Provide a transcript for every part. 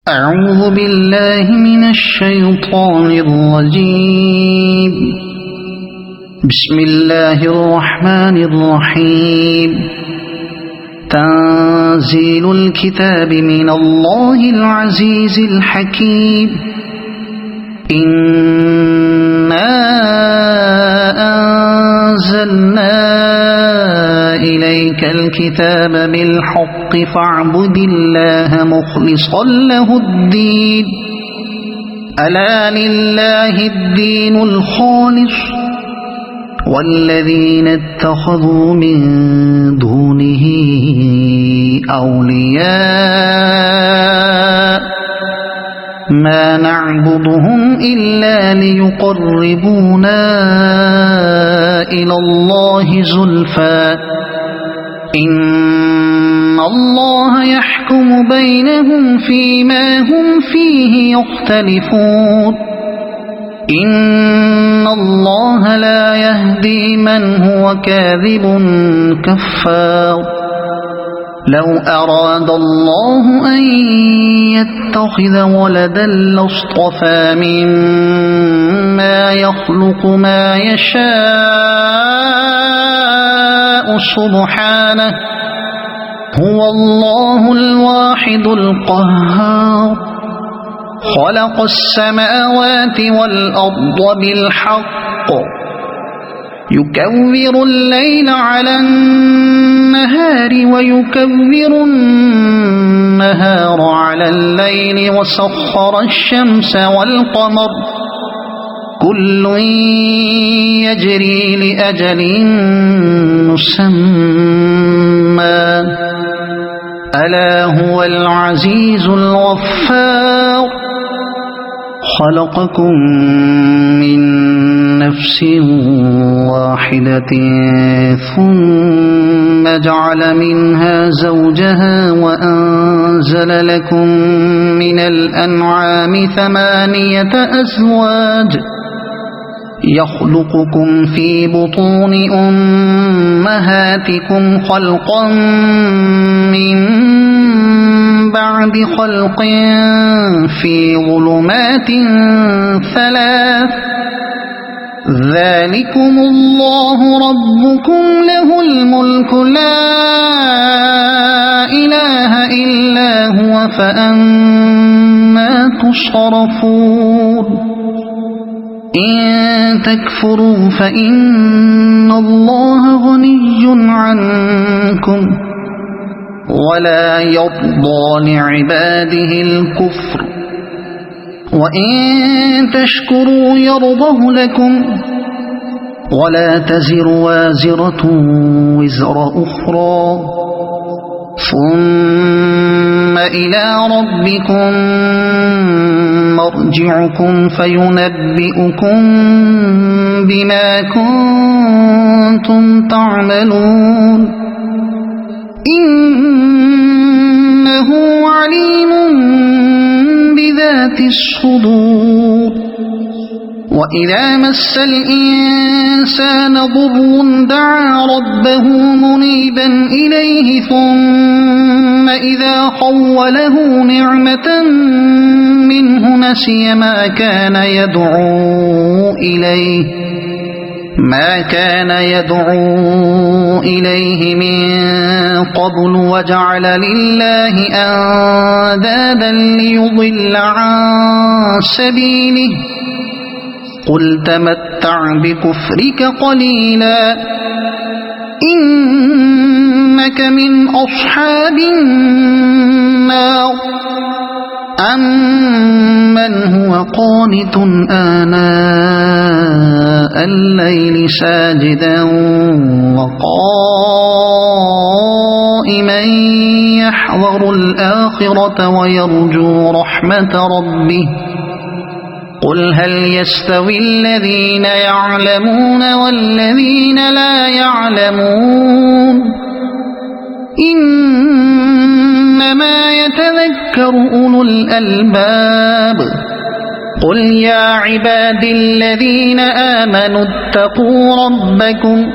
أعوذ بالله من الشيطان الرجيم. بسم الله الرحمن الرحيم. تنزيل الكتاب من الله العزيز الحكيم. إنا أنزلنا إليك الكتاب بالحق فاعبد الله مخلصا له الدين. ألا لله الدين الخالص والذين اتخذوا من دونه أولياء ما نعبدهم إلا ليقربونا إلى الله زلفى إن الله يحكم بينهم فيما هم فيه يختلفون. إن الله لا يهدي من هو كاذب كفار. لو أراد الله أن يتخذ ولدا لاصطفى مما يخلق ما يشاء سبحانه هو الله الواحد القهار. خلق السماوات والأرض بالحق يكور الليل على النهار ويكور النهار على الليل وسخر الشمس والقمر كل يجري لأجل مسمى ألا هو العزيز الغفار. خلقكم من نفس واحدة ثم جعل منها زوجها وأنزل لكم من الأنعام 8 أزواج يخلقكم في بطون أمهاتكم خلقا من بعد خلق في ظلمات 3 ذلكم الله ربكم له الملك لا إله إلا هو فأنا تصرفون. إن تكفروا فإن الله غني عنكم ولا يرضى لعباده الكفر وإن تشكروا يرضه لكم ولا تزر وازرة وزر أخرى ثم إلى ربكم مرجعكم فينبئكم بما كنتم تعملون. إنه عليم بذات الصدور. وإذا مس الإنسان ضر دعا ربه منيبا إليه ثم إذا خوله نعمة منه نسي ما كان يدعو إليه من قبل وجعل لله أندادا ليضل عن سبيله قل تمتع بكفرك قليلا إنك من أصحاب النار. أمن هو قانت آناء الليل ساجدا وقائما يحذر الآخرة ويرجو رحمة ربه قل هل يستوي الذين يعلمون والذين لا يعلمون إنما يتذكر أولو الألباب. قل يا عبادي الذين آمنوا اتقوا ربكم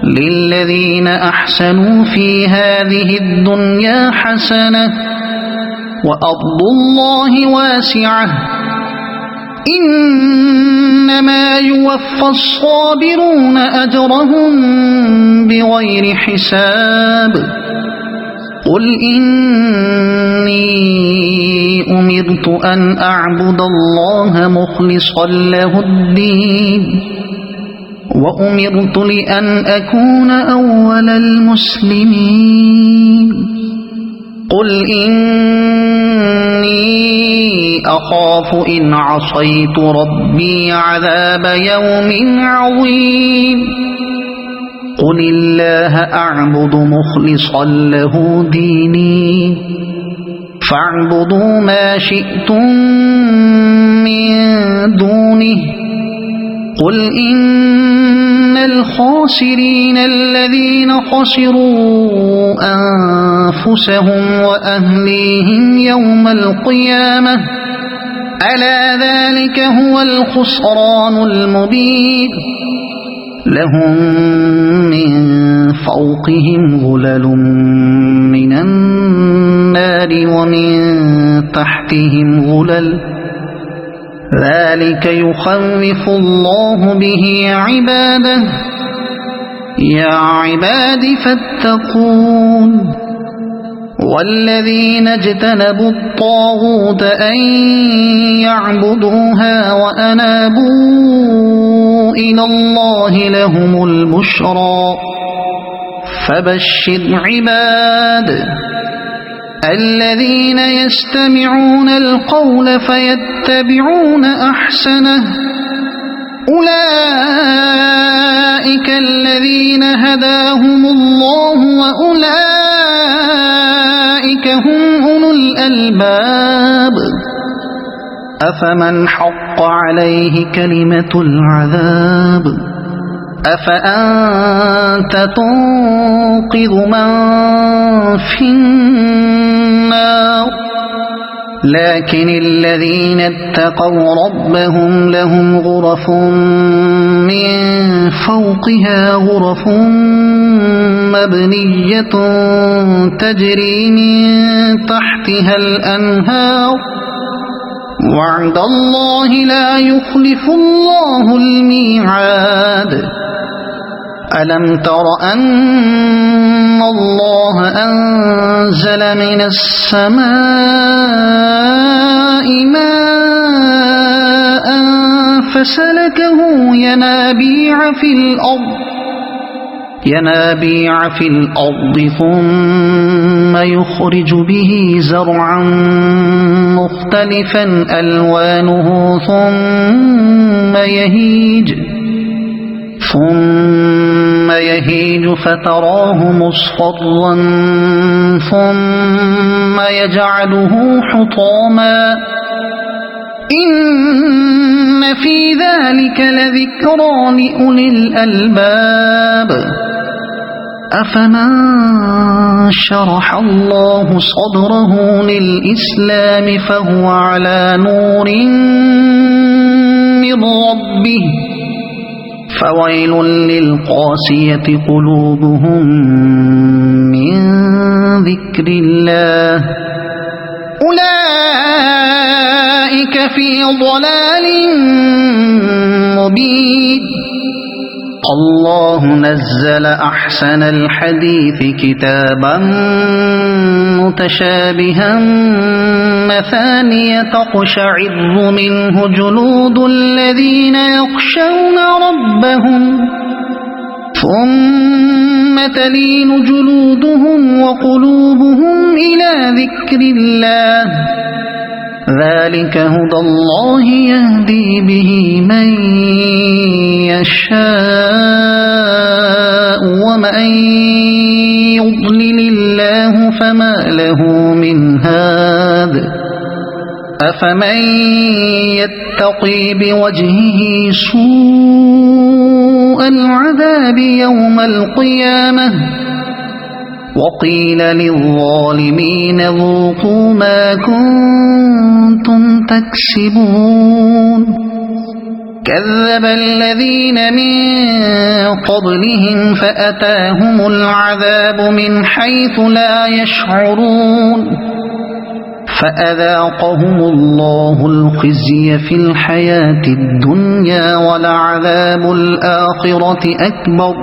للذين أحسنوا في هذه الدنيا حسنة وأرض الله واسعة إنما يوفى الصابرون أجرهم بغير حساب قل إني أمرت أن أعبد الله مخلصا له الدين وأمرت لأن أكون أول المسلمين قل إني أخاف إن عصيت ربي عذاب يوم عظيم قل الله أعبد مخلصا له ديني فاعبدوا ما شئتم من دونه قل إن الخاسرين الذين خسروا أنفسهم وأهليهم يوم القيامة ألا ذلك هو الخسران المبين لهم من فوقهم ظلل من النار ومن تحتهم ظلل ذلك يخوف الله به عباده يا عباد فاتقون والذين اجتنبوا الطاغوت أن يعبدوها وأنابوا إلى الله لهم البشرى فبشر عباد الذين يستمعون القول فيتبعون أحسنه أولئك الذين هداهم الله وأولئك هم أولو الألباب أفمن حق عليه كلمة العذاب أفأنت تنقذ من في النار لكن الذين اتقوا ربهم لهم غرف من فوقها غرف مبنية تجري من تحتها الأنهار وعد الله لا يخلف الله الميعاد ألم تر أن الله أنزل من السماء ماء فسلكه ينابيع في الأرض ثم يخرج به زرعا مختلفا ألوانه ثم يهيج فتراه مصفرا ثم يجعله حطاما إن في ذلك لذكرى لأولي الألباب أفمن شرح الله صدره للإسلام فهو على نور من ربه فويل للقاسية قلوبهم من ذكر الله أولئك في ضلال مبين الله نزل أحسن الحديث كتابا متشابها مثانية تقشعر منه جلود الذين يخشون ربهم ثم تلين جلودهم وقلوبهم إلى ذكر الله ذلك هدى الله يهدي به من يشاء ومن يضلل الله فما له من هاد أفمن يتقي بوجهه سوء العذاب يوم القيامة وقيل للظالمين ذوقوا ما كنتم تكسبون كذب الذين من قبلهم فأتاهم العذاب من حيث لا يشعرون فأذاقهم الله الخزي في الحياة الدنيا ولعذاب الآخرة أكبر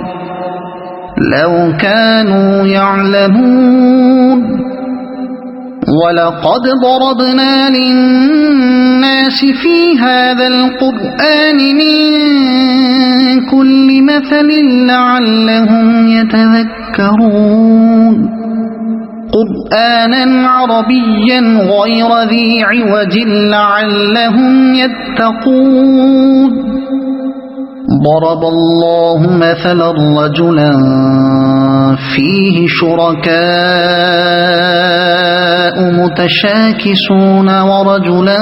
لو كانوا يعلمون ولقد ضربنا للناس في هذا القرآن من كل مثل لعلهم يتذكرون قرآنا عربيا غير ذي عوج لعلهم يتقون ضرب الله مثلا رجلا فيه شركاء متشاكسون ورجلا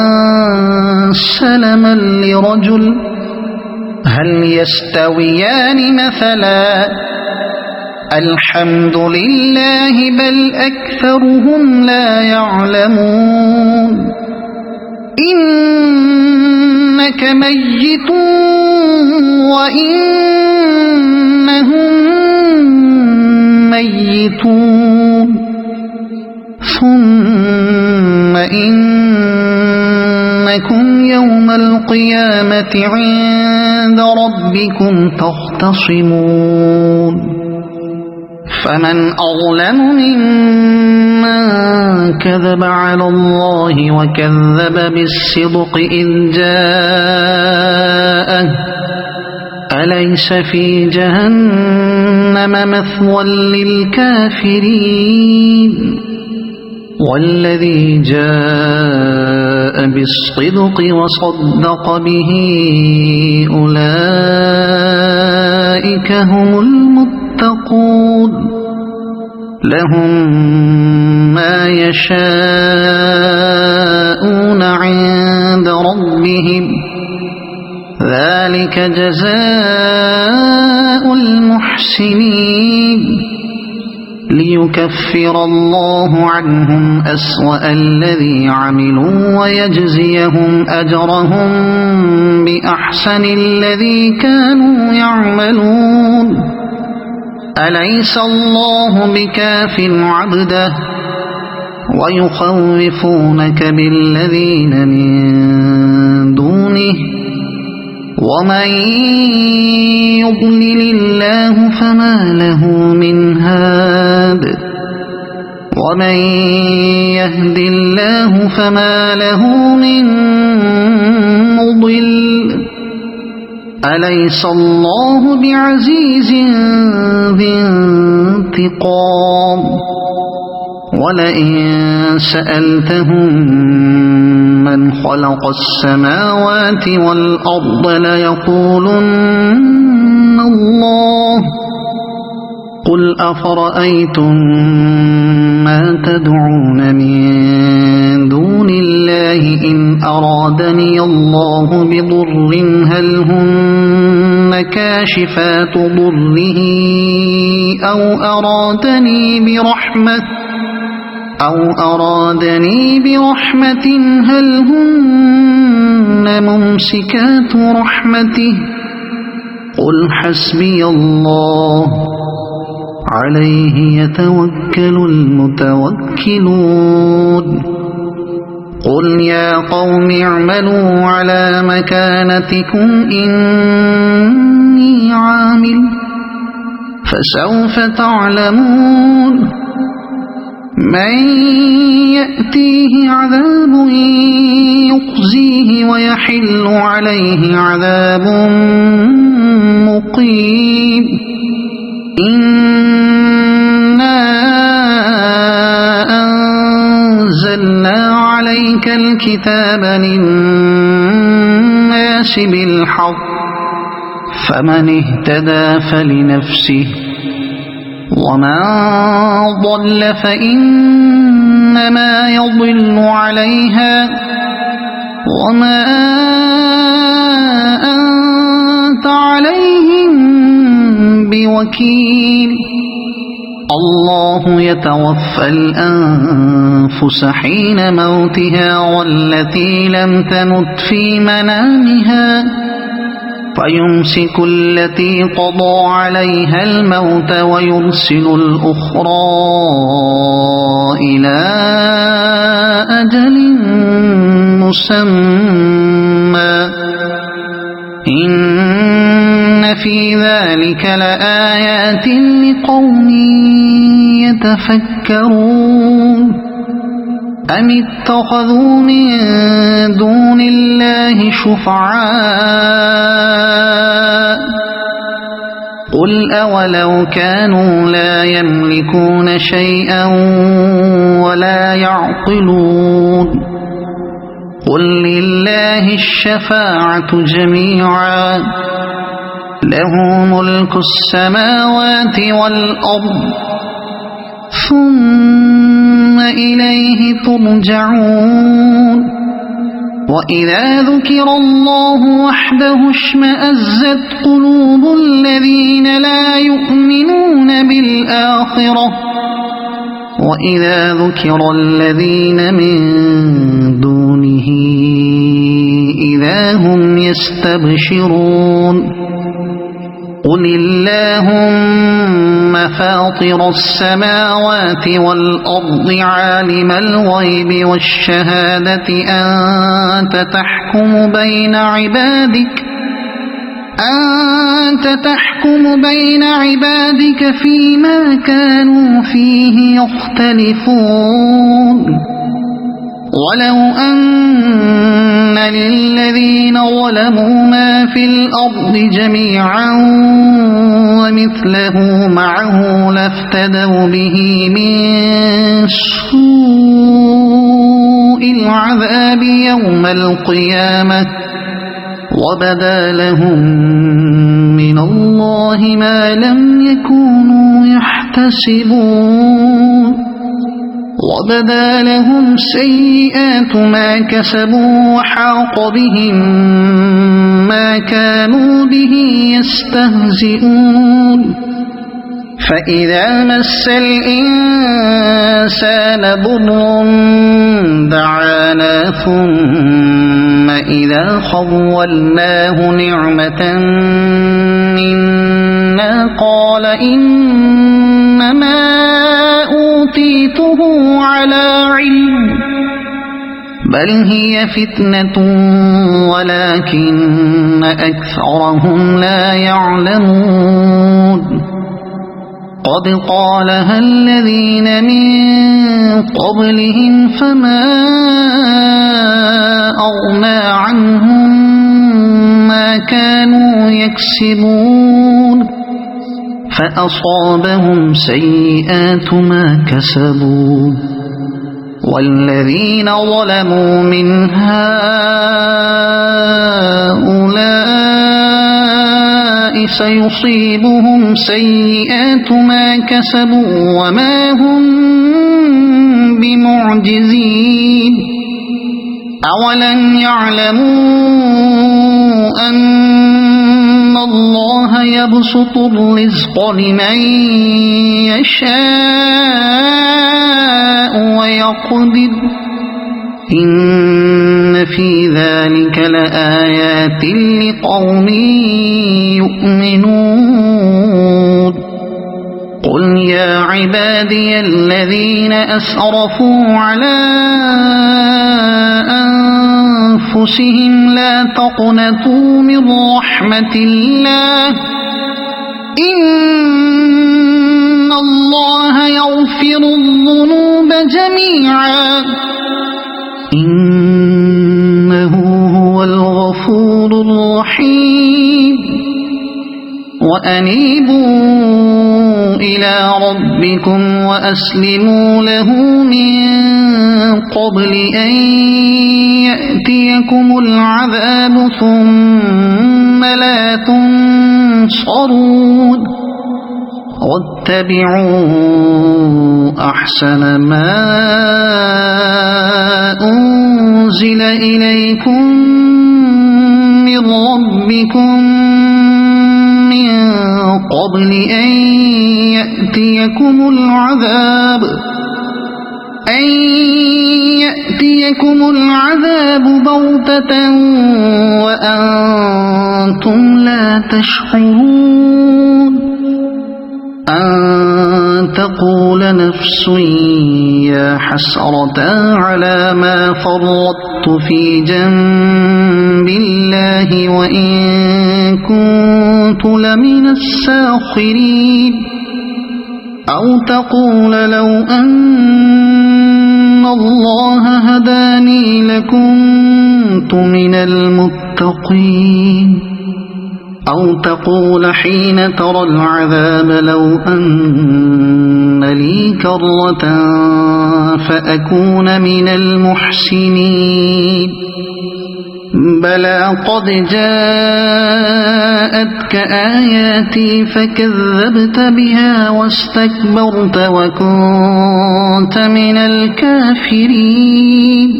سلما لرجل هل يستويان مثلا الحمد لله بل أكثرهم لا يعلمون إنك ميت وإنهم ميتون ثم إنكم يوم القيامة عند ربكم تختصمون فمن أظلم ممن كذب على الله وكذب بالصدق إذ جاءه أليس في جهنم مثوى للكافرين والذي جاء بالصدق وصدق به أولئك هم المتقون لهم ما يشاءون عند ربهم ذلك جزاء المحسنين ليكفر الله عنهم أسوأ الذي عملوا ويجزيهم أجرهم بأحسن الذي كانوا يعملون أليس الله بكاف عبده ويخوفونك بالذين من دونه ومن يضلل الله فما له من هاد ومن يهد الله فما له من مضل أليس الله بعزيز ذي انتقام ولئن سألتهم من خلق السماوات والأرض ليقولن الله قل أفرأيتم ما تدعون من دون الله إن أرادني الله بضر هل هن كاشفات ضره أو أرادني برحمة هل هن ممسكات رحمته قل حسبي الله عليه يتوكل المتوكلون قل يا قوم اعملوا على مكانتكم إني عامل فسوف تعلمون من يأتيه عذاب يخزيه ويحل عليه عذاب مقيم إنا أنزلنا عليك الكتاب للناس بالحق فمن اهتدى فلنفسه ومن ضل فإنما يضل عليها وما أنت عليهم بوكيل الله يتوفى الأنفس حين موتها والتي لم تمت في منامها فيمسك التي قضى عليها الموت ويرسل الأخرى إلى أجل مسمى إن في ذلك لآيات لقوم يتفكرون أم اتخذوا من دون الله شفعاء قل أولو كانوا لا يملكون شيئا ولا يعقلون قل لله الشفاعة جميعا له ملك السماوات والأرض ثم إليه ترجعون وإذا ذكر الله وحده اشمأزت قلوب الذين لا يؤمنون بالآخرة وإذا ذكر الذين من دونه إذا هم يستبشرون قل اللهم فاطر السماوات والأرض عالم الغيب والشهادة أنت تحكم بين عبادك فيما كانوا فيه يختلفون ولو أن للذين ظلموا ما في الأرض جميعا ومثله معه لافتدوا به من سوء العذاب يوم القيامة وبدا لهم من الله ما لم يكونوا يحتسبون وبدا لهم سيئات ما كسبوا وحاق بهم ما كانوا به يستهزئون فإذا مس الإنسان ضر دعانا ثم إذا خولناه نعمة منا قال إنما أوتيته على علم بل هي فتنة ولكن أكثرهم لا يعلمون قد قالها الذين من قبلهم فما أغنى عنهم ما كانوا يكسبون فأصابهم سيئات ما كسبوا والذين ظلموا من هؤلاء سيصيبهم سيئات ما كسبوا وما هم بمعجزين أولم يعلموا أن الله يبسط الرزق لمن يشاء ويقدر إن في ذلك لآيات لقوم يؤمنون قل يا عبادي الذين أسرفوا على أنفسهم لا تقنطوا من رحمة الله إن الله يغفر الذنوب جميعا إنه هو الغفور الرحيم وأنيبوا إلى ربكم وأسلموا له من قبل أن يأتيكم العذاب ثم لا تنصرون واتبعوا أحسن ما أنزل إليكم من ربكم من قبل أن يأتيكم يأتيكم العذاب بغتة وأنتم لا تشعرون أن تقول نفس يا حسرة على ما فرطت في جنب الله وإن كنت لمن الساخرين أو تقول لو أن الله هداني لكنت من المتقين أو تقول حين ترى العذاب لو أن لي كرة فأكون من المحسنين بلى قد جاءتك آياتي فكذبت بها واستكبرت وكنت من الكافرين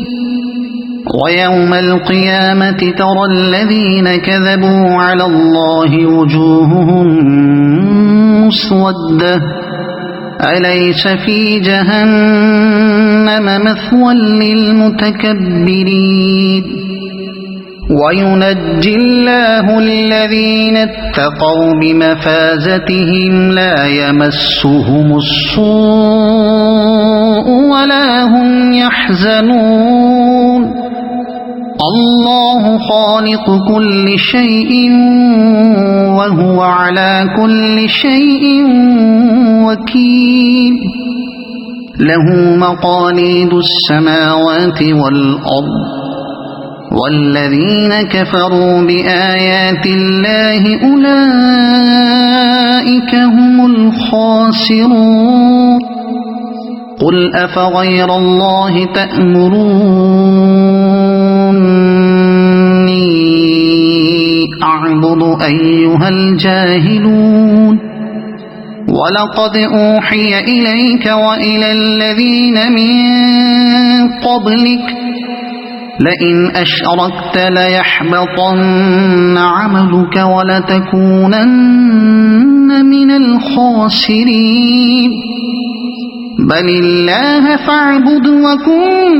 ويوم القيامة ترى الذين كذبوا على الله وجوههم مسودة أليس في جهنم مثوى للمتكبرين وينجي الله الذين اتقوا بمفازتهم لا يمسهم السوء ولا هم يحزنون الله خالق كل شيء وهو على كل شيء وكيل له مقاليد السماوات والأرض والذين كفروا بآيات الله أولئك هم الخاسرون قل أفغير الله تأمروني أعبد أيها الجاهلون ولقد أوحي إليك وإلى الذين من قبلك لئن أشركت ليحبطن عملك ولتكونن من الخاسرين بل الله فاعبد وكن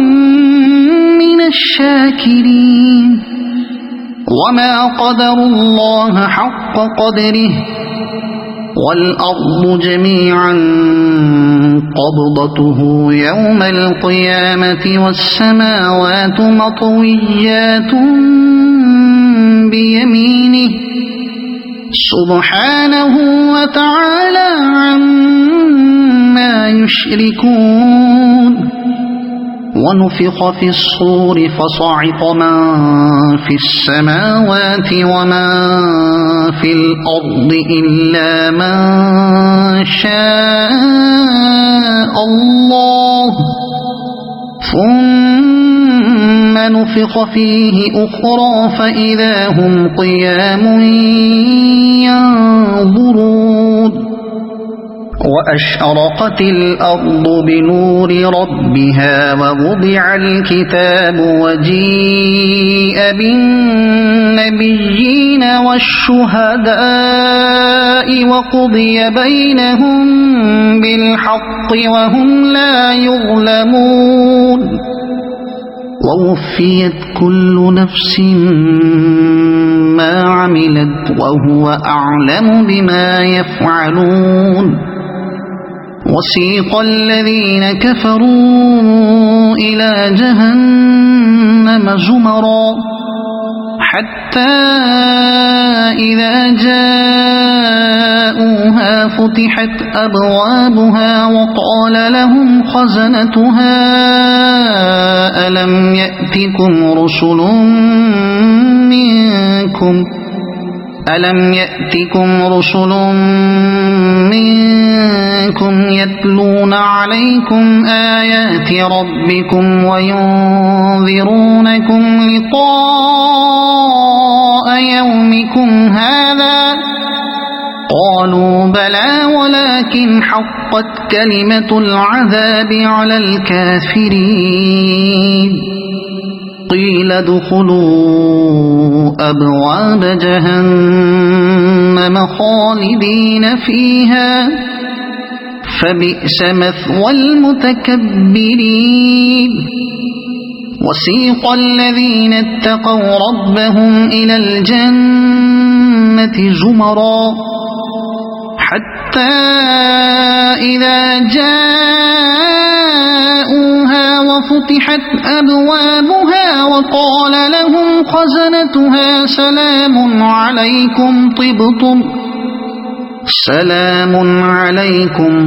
من الشاكرين وما قدروا الله حق قدره والأرض جميعا قبضته يوم القيامة والسماوات مطويات بيمينه سبحانه وتعالى عما يشركون ونفخ في الصور فصعق من في السماوات ومن في الأرض إلا من شاء الله ثم نفخ فيه أخرى فإذا هم قيام ينظرون وأشرقت الأرض بنور ربها ووضع الكتاب وجيء بالنبيين والشهداء وقضي بينهم بالحق وهم لا يظلمون ووفيت كل نفس ما عملت وهو أعلم بما يفعلون وسيق الذين كفروا إلى جهنم زمرا حتى إذا جاءوها فتحت أبوابها وقال لهم خزنتها ألم يأتكم رسل منكم يتلون عليكم آيات ربكم وينذرونكم لقاء يومكم هذا قالوا بلى ولكن حقت كلمة العذاب على الكافرين قيل ادخلوا أبواب جهنم خالدين فيها فبئس مثوى المتكبرين وسيق الذين اتقوا ربهم إلى الجنة زمرا حتى إذا جاءوها وفتحت أبوابها وقال لهم خزنتها سلام عليكم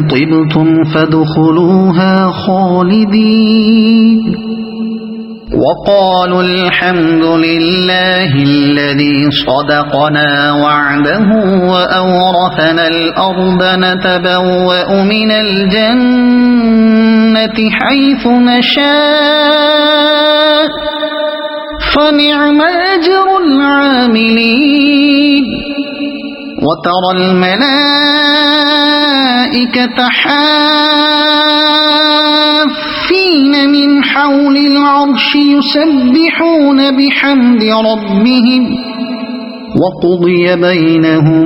طبتم فادخلوها خالدين وقالوا الحمد لله الذي صدقنا وعده وأورثنا الأرض نتبوأ من الجنة حيث نشاء فنعم أجر العاملين وترى الملائكة حافين من حول العرش يسبحون بحمد ربهم وقضي بينهم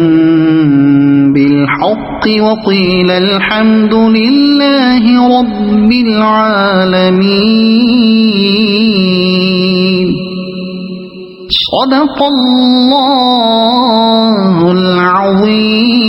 بالحق وقيل الحمد لله رب العالمين صدق الله العظيم.